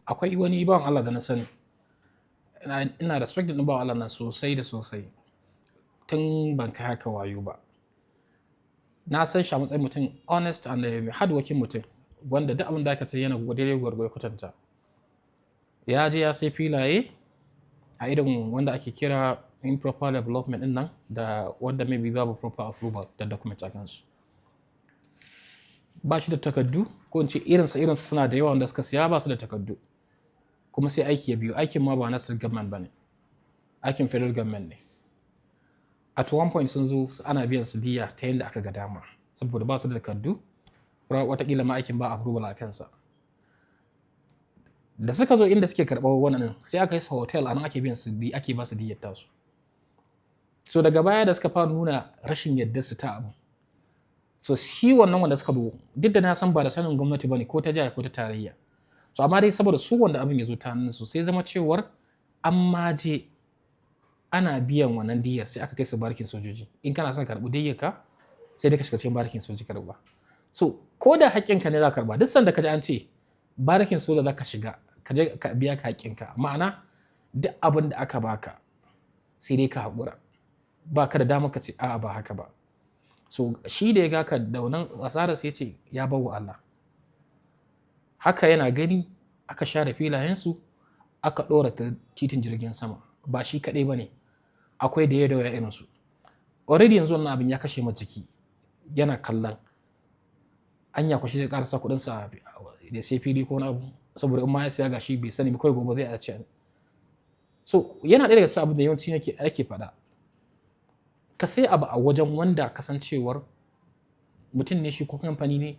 Akwai wani bawan Allah da na sani, ina respect ɗin bawan Allah nan sosai da sosai tun ban kai haka wayo ba. Na san shi a matsayin mutum honest and hardworking mutum wanda duk abin da aka ce yana daidai gwargwado kwatanta. Ya je ya sai filaye a irin wanda ake kira improper development ɗin nan da wanda maybe babu proper approval da document a kansu. Ba shi da takardu ko in ce irinsa suna da yawa wanda suka siya ba su da takardu. Kuma sai aiki ya biyo, aikin ma ba na state government ba ne, aikin federal government ne. At one point sun zo ana biyan su diya ta yadda aka ga dama saboda ba su da takardu, wataƙila ma aikin ba approval a kansa. Da suka zo inda suke karɓar wannan sai aka yi su hotel a nan ake biyan su ake ba su diyyar tasu. So daga baya da suka fara nuna rashin yadda su ta abu. So shi wannan wanda suka zo duk da na san ba da sanin gwamnati ba ne ko ta jiha ko ta tarayya. So amma dai saboda su wanda abin ya zo ta hannunsu sai zama cewar an maje ana biyan wannan diyyar sai aka kai su barikin sojoji. In kana son karɓi diyyar ka sai dai ka shiga cikin barikin sojoji karɓa. So ko da haƙƙinka ne za ka karɓa duk sanda ka ji an ce barikin soja za ka shiga ka je ka biya ka haƙƙinka, ma'ana duk abin da aka baka sai dai ka haƙura. Ba ka da dama ka ce a'a ba haka ba. So shi da ya ga ka da wannan asarar sai ce ya bar wa Allah. Haka yana gani aka share filayensu aka ɗora ta titin jirgin sama. Ba shi kaɗai ba ne, akwai da yawa irinsu. Already yanzu wannan abin ya kashe masa jiki yana kallon anya kwashi zai ƙarasa kuɗinsa da sai fili ko wani abu saboda in ma ya siya gashi bai sani ba kawai gobe zai a ce. So yana ɗaya daga cikin abin da yawanci ake faɗa. Ka sai abu a wajen wanda kasancewar mutum ne shi ko kamfani ne,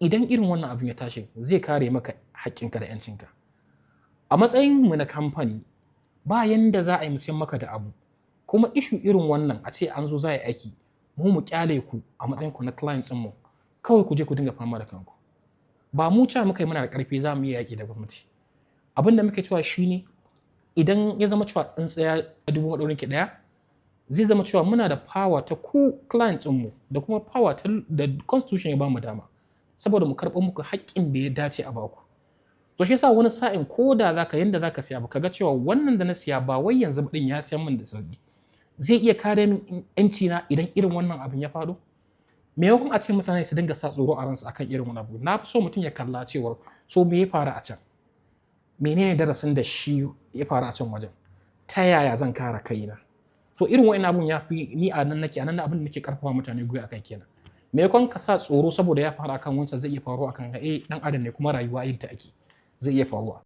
idan irin wannan abin ya tashi zai kare maka haƙƙinka da 'yancinka. A matsayinmu na kamfani ba yanda za a yi musayan maka da abu kuma issue irin wannan a ce an zo za a yi aiki mu kyale ku a matsayinku na clients mu kawai ku je ku dinga fama da kanku. Ba mu ca muka yi muna da ƙarfi za mu yi yaƙi da gwamnati. Abin da muke cewa shine idan ya zama cewa tsintsiya dubu maɗaurin ki ɗaya zai zama cewa muna da power ta ku clients mu da kuma power da constitution ya bamu dama saboda mu karɓo muku haƙƙin da ya dace a baku. To shi yasa wani sa'in ko da yanda zaka siya ba kaga cewa wannan da na siya ba wai yanzu din ya siyan min da sauki. Zai iya kare min 'yanci na idan irin wannan abin ya faru. Maimakon a ce mutane su dinga sa tsoro a ransu akan irin wannan abu. Na fi so mutum ya kalla cewar so me ya faru a can? Menene darasin da shi ya faru a can wajen? Ta yaya zan kare kaina? So irin wa'in abun ya fi ni a nan abin da nake karfafa mutane gwiwa akai kenan. Maimakon ka sa tsoro saboda ya faru akan wancan zai iya faru akan ɗan adam ne kuma rayuwa yin ta ake zai iya faruwa.